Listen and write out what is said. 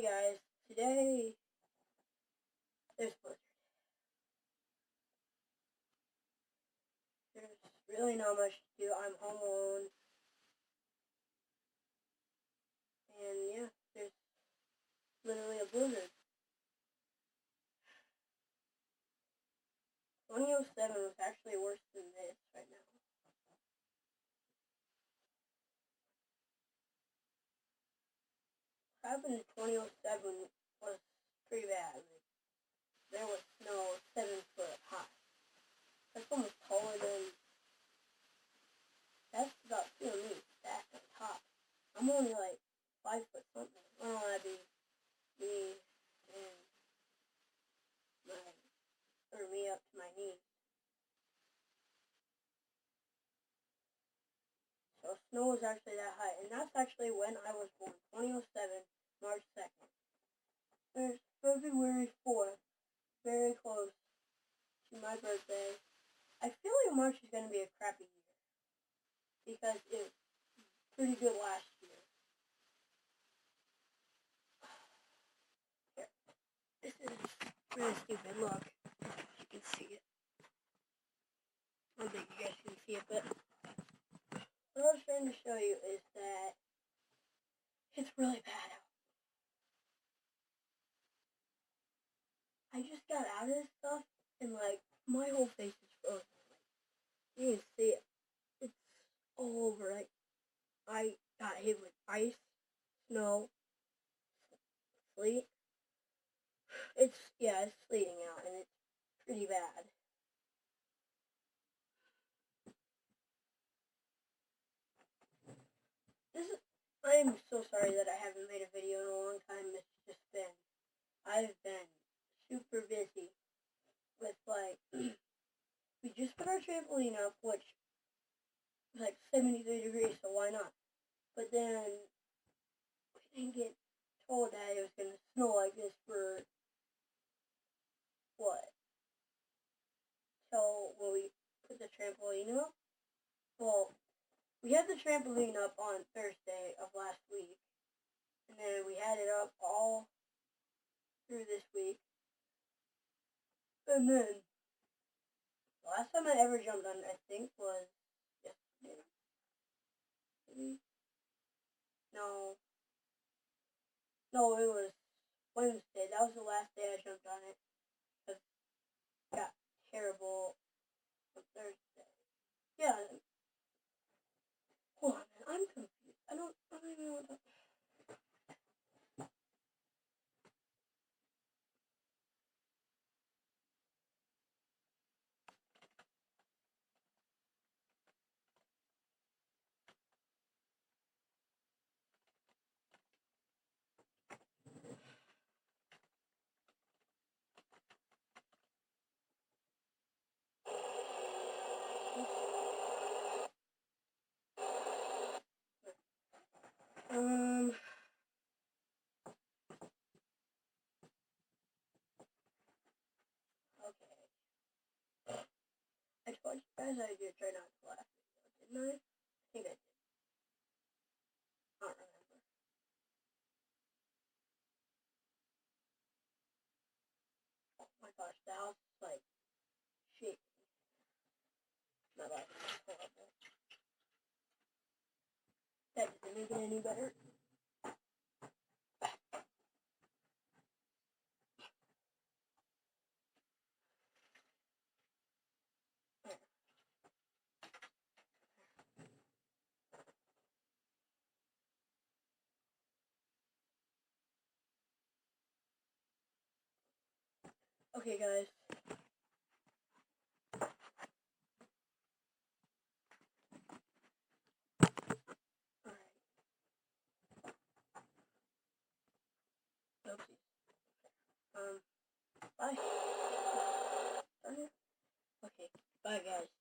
Hey guys, today there's blizzard. There's really not much to do. I'm home alone, and yeah, there's literally a blizzard. 2007 was actually worse than this right now. What happened in 2007 was pretty bad. Like, there was snow 7 foot high. That's almost taller than, that's about 2 of me, that on top. I'm only like 5 foot something. Well, that'd be me and me up to my knees. So snow was actually that high, and that's actually when I was born, 2007, March 2nd. There's February 4th, very close to my birthday. I feel like March is going to be a crappy year, because it was pretty good last year. Here, this is really stupid, look, you can see it. I don't think you guys can see it, but what I was trying to show you is that it's really bad out. I just got out of this stuff, and like, my whole face is frozen. Like, you can see it. It's all over. Like, I got hit with ice, snow, sleet. It's sleeting out, and it's pretty bad. I'm so sorry that I haven't made a video in a long time. I've been super busy with, like, we just put our trampoline up, which was like 73 degrees, so why not? But then we didn't get told that it was going to snow like this for, what? So when we put the trampoline up, well, we had the trampoline up on Thursday of last week, and then we had it up all through this week. And then the last time I ever jumped on it, I think, was yesterday. Maybe? No. No, it was Wednesday. That was the last day I jumped on it. Because it got terrible on Thursday. Yeah. Hold on, man. I'm confused. I don't even know what that... Okay. I told you guys I did try not to laugh video, didn't I? I think I did. I don't remember. Oh my gosh, the house is like shaking. My life is horrible. That doesn't make it any better. Okay, guys. Alright. Oopsies. Bye. Okay, bye guys.